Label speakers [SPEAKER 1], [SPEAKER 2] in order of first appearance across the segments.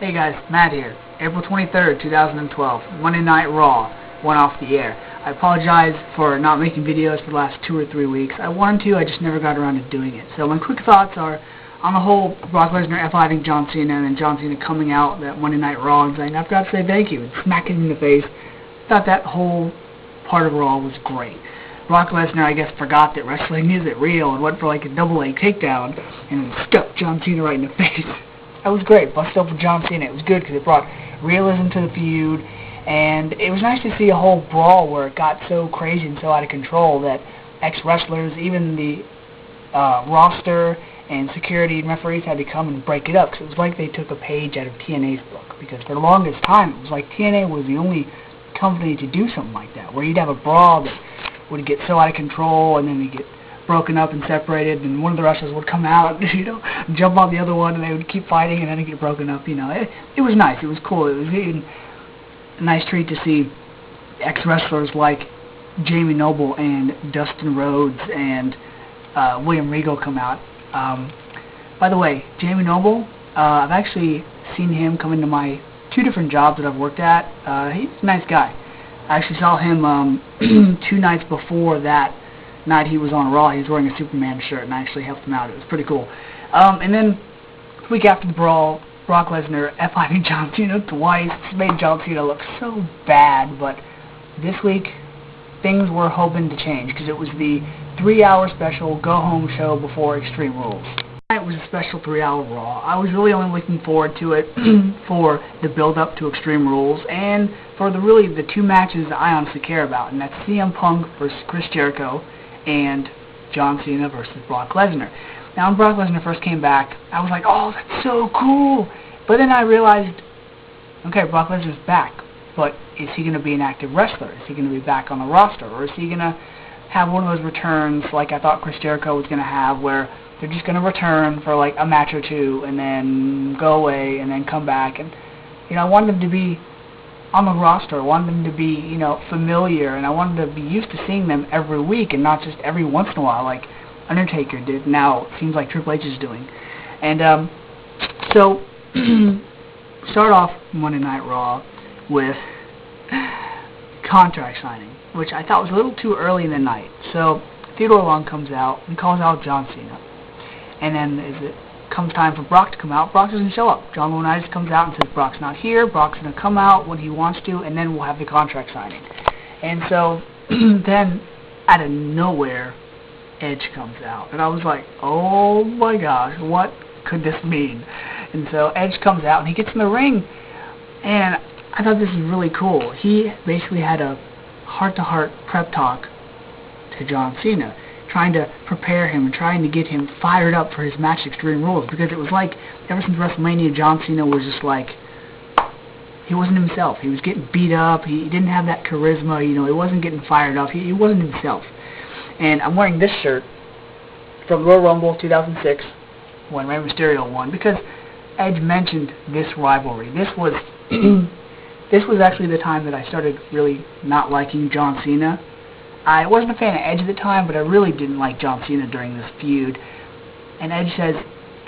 [SPEAKER 1] Hey guys, Matt here. April 23rd, 2012, Monday Night Raw went off the air. I apologize for not making videos for the last 2 or 3 weeks. I wanted to, I just never got around to doing it. So my quick thoughts are, on the whole, Brock Lesnar F5ing John Cena and then John Cena coming out that Monday Night Raw and saying, I've got to say thank you, and smacking him in the face. I thought that whole part of Raw was great. Brock Lesnar, I guess, forgot that wrestling isn't real and went for like a double leg takedown and stuck John Cena right in the face. That was great. Busted up with John Cena. It was good because it brought realism to the feud, and it was nice to see a whole brawl where it got so crazy and so out of control that ex-wrestlers, even the roster and security and referees had to come and break it up, because it was like they took a page out of TNA's book, because for the longest time it was like TNA was the only company to do something like that, where you'd have a brawl that would get so out of control and then you'd get broken up and separated, and one of the wrestlers would come out, jump on the other one, and they would keep fighting, and then it'd get broken up. It was nice. It was cool. It was even a nice treat to see ex-wrestlers like Jamie Noble and Dustin Rhodes and William Regal come out. By the way, Jamie Noble, I've actually seen him come into my 2 different jobs that I've worked at. He's a nice guy. I actually saw him 2 nights before that night he was on Raw. He was wearing a Superman shirt, and I actually helped him out. It was pretty cool. And then, the week after the brawl, Brock Lesnar F5ing John Cena twice. This made John Cena look so bad, but this week, things were hoping to change, because it was the 3-hour special go-home show before Extreme Rules. It was a special 3-hour Raw. I was really only looking forward to it for the build-up to Extreme Rules, and for the 2 matches that I honestly care about, and that's CM Punk versus Chris Jericho, and John Cena versus Brock Lesnar. Now, when Brock Lesnar first came back, I was like, oh, that's so cool. But then I realized, okay, Brock Lesnar's back, but is he going to be an active wrestler? Is he going to be back on the roster? Or is he going to have one of those returns like I thought Chris Jericho was going to have, where they're just going to return for like a match or 2 and then go away and then come back? And, I wanted them to be on the roster. I wanted them to be, familiar, and I wanted to be used to seeing them every week and not just every once in a while like Undertaker did. Now it seems like Triple H is doing. And so start off Monday Night Raw with contract signing, which I thought was a little too early in the night. So Theodore Long comes out and calls out John Cena, and then as it comes time for Brock to come out, Brock doesn't show up. John Laurinaitis comes out and says Brock's not here, Brock's going to come out when he wants to, and then we'll have the contract signing. And so then out of nowhere, Edge comes out, and I was like, oh my gosh, what could this mean? And so Edge comes out and he gets in the ring, and I thought this was really cool. He basically had a heart-to-heart prep talk to John Cena, trying to prepare him and trying to get him fired up for his match Extreme Rules, because it was like, ever since WrestleMania, John Cena was just like, he wasn't himself. He was getting beat up. He didn't have that charisma. He wasn't getting fired up. He wasn't himself. And I'm wearing this shirt from Royal Rumble 2006 when Rey Mysterio won, because Edge mentioned this rivalry. This was this was actually the time that I started really not liking John Cena. I wasn't a fan of Edge at the time, but I really didn't like John Cena during this feud. And Edge says,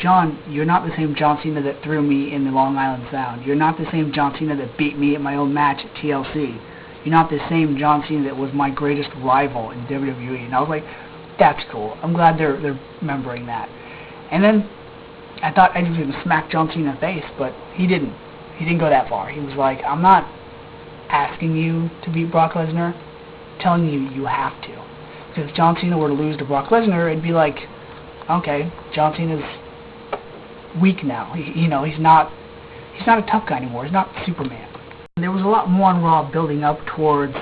[SPEAKER 1] John, you're not the same John Cena that threw me in the Long Island Sound. You're not the same John Cena that beat me at my own match at TLC. You're not the same John Cena that was my greatest rival in WWE. And I was like, that's cool. I'm glad they're remembering that. And then I thought Edge was going to smack John Cena in the face, but he didn't. He didn't go that far. He was like, I'm not asking you to beat Brock Lesnar, telling you you have to. Because if John Cena were to lose to Brock Lesnar, it'd be like, okay, John Cena's weak now. He's not a tough guy anymore. He's not Superman. There was a lot more on Raw building up towards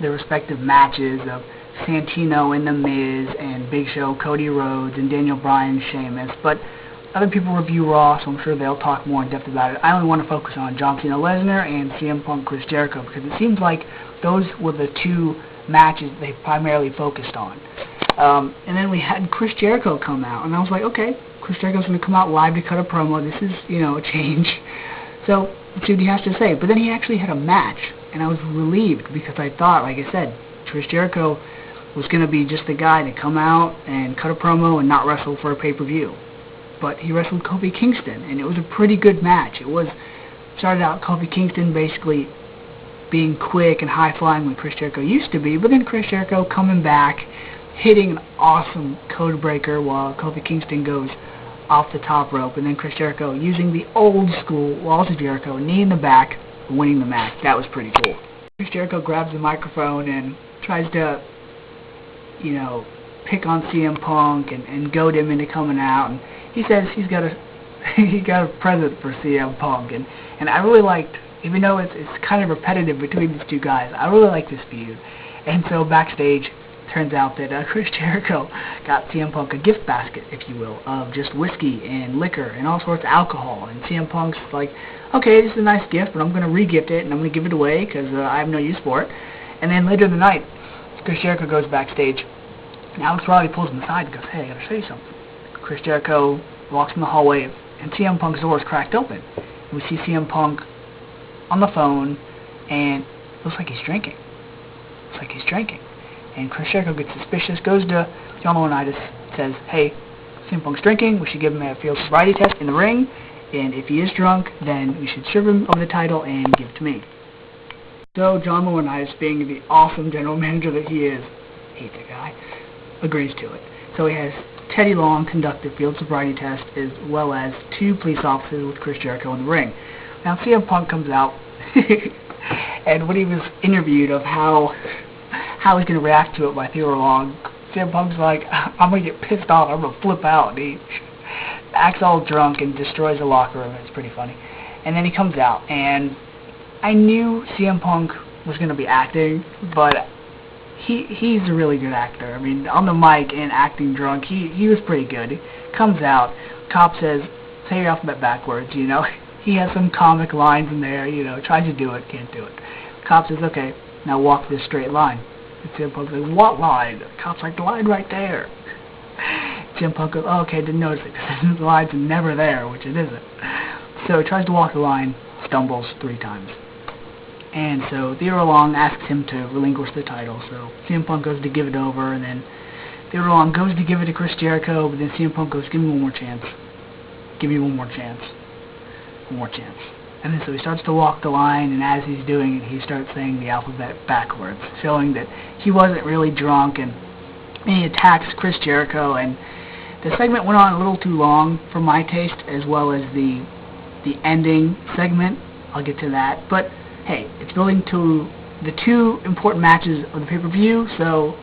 [SPEAKER 1] their respective matches of Santino and The Miz and Big Show, Cody Rhodes, and Daniel Bryan, Sheamus. But other people review Raw, so I'm sure they'll talk more in depth about it. I only want to focus on John Cena Lesnar and CM Punk Chris Jericho, because it seems like those were the 2 matches they primarily focused on. And then we had Chris Jericho come out, and I was like, okay, Chris Jericho's going to come out live to cut a promo. This is, a change. So let's see what he has to say. But then he actually had a match, and I was relieved, because I thought, like I said, Chris Jericho was going to be just the guy to come out and cut a promo and not wrestle for a pay-per-view. But he wrestled Kofi Kingston, and it was a pretty good match. It was started out Kofi Kingston basically being quick and high-flying like Chris Jericho used to be, but then Chris Jericho coming back, hitting an awesome code breaker while Kofi Kingston goes off the top rope, and then Chris Jericho using the old-school Walls of Jericho, knee in the back, winning the match. That was pretty cool. Chris Jericho grabs the microphone and tries to, you know, pick on CM Punk and goad him into coming out, and he says he's got a present for CM Punk, and I really liked, even though it's kind of repetitive between these two guys, I really like this feud. And so backstage, turns out that Chris Jericho got CM Punk a gift basket, if you will, of just whiskey and liquor and all sorts of alcohol, and CM Punk's like, okay, this is a nice gift, but I'm going to re-gift it, and I'm going to give it away because I have no use for it. And then later in the night, Chris Jericho goes backstage, and Alex Riley pulls him aside and goes, hey, I got to show you something. Chris Jericho walks in the hallway, and CM Punk's door is cracked open. We see CM Punk on the phone, and it looks like he's drinking. And Chris Jericho gets suspicious, goes to John Laurinaitis, says, hey, CM Punk's drinking, we should give him a field sobriety test in the ring, and if he is drunk, then we should serve him over the title and give it to me. So John Laurinaitis, being the awesome general manager that he is, hate the guy, agrees to it. So he has Teddy Long conduct the field sobriety test, as well as 2 police officers with Chris Jericho in the ring. Now CM Punk comes out, and when he was interviewed of how he's going to react to it by Theodore Long, CM Punk's like, I'm going to get pissed off, I'm going to flip out, and he acts all drunk and destroys the locker room. It's pretty funny. And then he comes out, and I knew CM Punk was going to be acting, but he's a really good actor. I mean, on the mic and acting drunk, he was pretty good. He comes out, cop says, say your alphabet backwards, you know. He has some comic lines in there, you know, tries to do it, can't do it. Cop says, okay, now walk this straight line. And CM Punk's like, what line? The cop's like, the line right there. CM Punk goes, oh, okay, didn't notice it, because the line's never there, which it isn't. So he tries to walk the line, stumbles 3 times. And so Theodore Long asks him to relinquish the title, so CM Punk goes to give it over, and then Theodore Long goes to give it to Chris Jericho, but then CM Punk goes, give me one more chance. Give me one more chance. One more chance. And then so he starts to walk the line, and as he's doing it, he starts saying the alphabet backwards, showing that he wasn't really drunk, and he attacks Chris Jericho, and the segment went on a little too long for my taste, as well as the ending segment. I'll get to that, but hey, it's building to the 2 important matches of the pay-per-view, so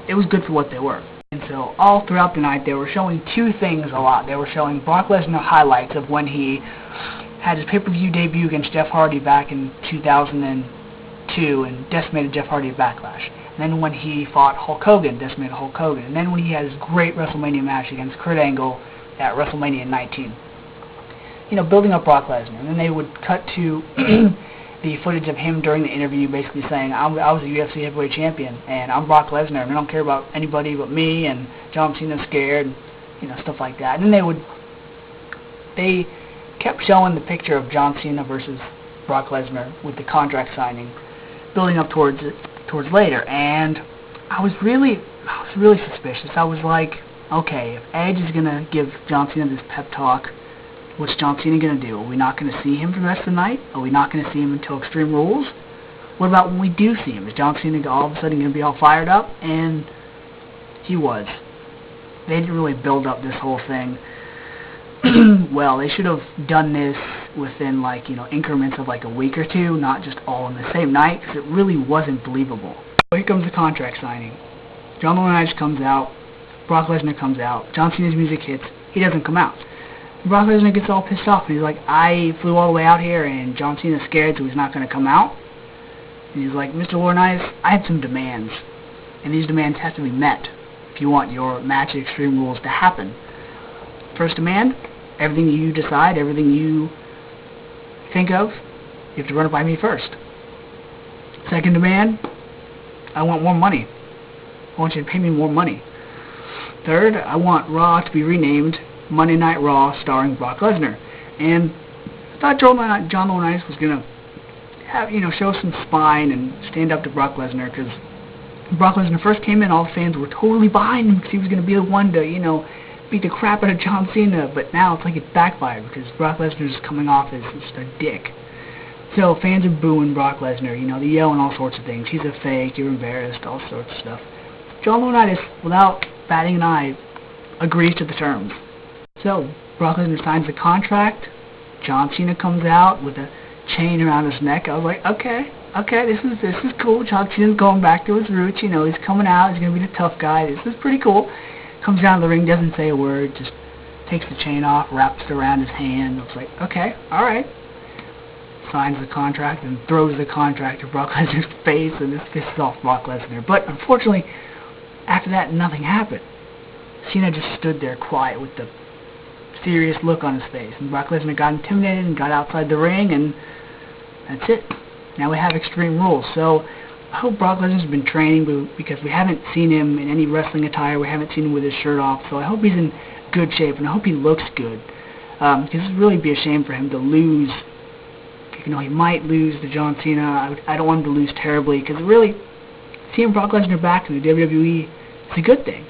[SPEAKER 1] it was good for what they were. And so all throughout the night, they were showing 2 things a lot. They were showing Brock Lesnar highlights of when he had his pay-per-view debut against Jeff Hardy back in 2002 and decimated Jeff Hardy at Backlash. And then when he fought Hulk Hogan, decimated Hulk Hogan. And then when he had his great WrestleMania match against Kurt Angle at WrestleMania 19. You know, building up Brock Lesnar. And then they would cut to the footage of him during the interview basically saying, I was a UFC heavyweight champion, and I'm Brock Lesnar, and I don't care about anybody but me, and John Cena's scared, and, you know, stuff like that. And then they kept showing the picture of John Cena versus Brock Lesnar with the contract signing, building up towards later, and I was really suspicious. I was like, okay, if Edge is gonna give John Cena this pep talk, what's John Cena going to do? Are we not going to see him for the rest of the night? Are we not going to see him until Extreme Rules? What about when we do see him? Is John Cena all of a sudden going to be all fired up? And he was. They didn't really build up this whole thing. Well, they should have done this within, like, you know, increments of like a week or 2, not just all on the same night, because it really wasn't believable. So here comes the contract signing. John Laurinaitis comes out. Brock Lesnar comes out. John Cena's music hits. He doesn't come out. Brock Lesnar gets all pissed off, and he's like, I flew all the way out here, and John Cena's scared, so he's not going to come out. And he's like, Mr. Laurinaitis, I have some demands, and these demands have to be met if you want your match at Extreme Rules to happen. First demand, everything you decide, everything you think of, you have to run it by me first. Second demand, I want more money. I want you to pay me more money. Third, I want Raw to be renamed Monday Night Raw starring Brock Lesnar. And I thought John Laurinaitis was going to have, you know, show some spine and stand up to Brock Lesnar, because Brock Lesnar first came in, all the fans were totally behind him because he was going to be the one to, you know, beat the crap out of John Cena, but now it's like it backfired because Brock Lesnar is coming off as just a dick. So fans are booing Brock Lesnar. You know, they're yelling all sorts of things. He's a fake. You're embarrassed. All sorts of stuff. John Laurinaitis, without batting an eye, agrees to the terms. So Brock Lesnar signs the contract. John Cena comes out with a chain around his neck. I was like, okay, this is cool. John Cena's going back to his roots. You know, he's coming out. He's gonna be the tough guy. This is pretty cool. Comes down to the ring, doesn't say a word, just takes the chain off, wraps it around his hand. I was like, okay, all right. Signs the contract and throws the contract at Brock Lesnar's face, and this pisses off Brock Lesnar. But unfortunately, after that, nothing happened. Cena just stood there quiet with the serious look on his face, and Brock Lesnar got intimidated and got outside the ring, and that's it. Now we have Extreme Rules. So I hope Brock Lesnar's been training, because we haven't seen him in any wrestling attire. We haven't seen him with his shirt off. So I hope he's in good shape, and I hope he looks good, because it would really be a shame for him to lose. You know, he might lose to John Cena. I don't want him to lose terribly, because really, seeing Brock Lesnar back in the WWE is a good thing.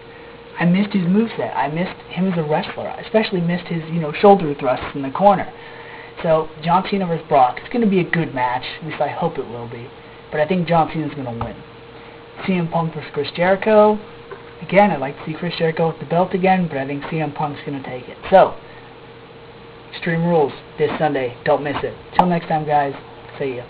[SPEAKER 1] I missed his moveset. I missed him as a wrestler. I especially missed his, shoulder thrusts in the corner. So, John Cena versus Brock. It's going to be a good match. At least I hope it will be. But I think John Cena's going to win. CM Punk versus Chris Jericho. Again, I'd like to see Chris Jericho with the belt again, but I think CM Punk's going to take it. So, Extreme Rules this Sunday. Don't miss it. Till next time, guys. See ya.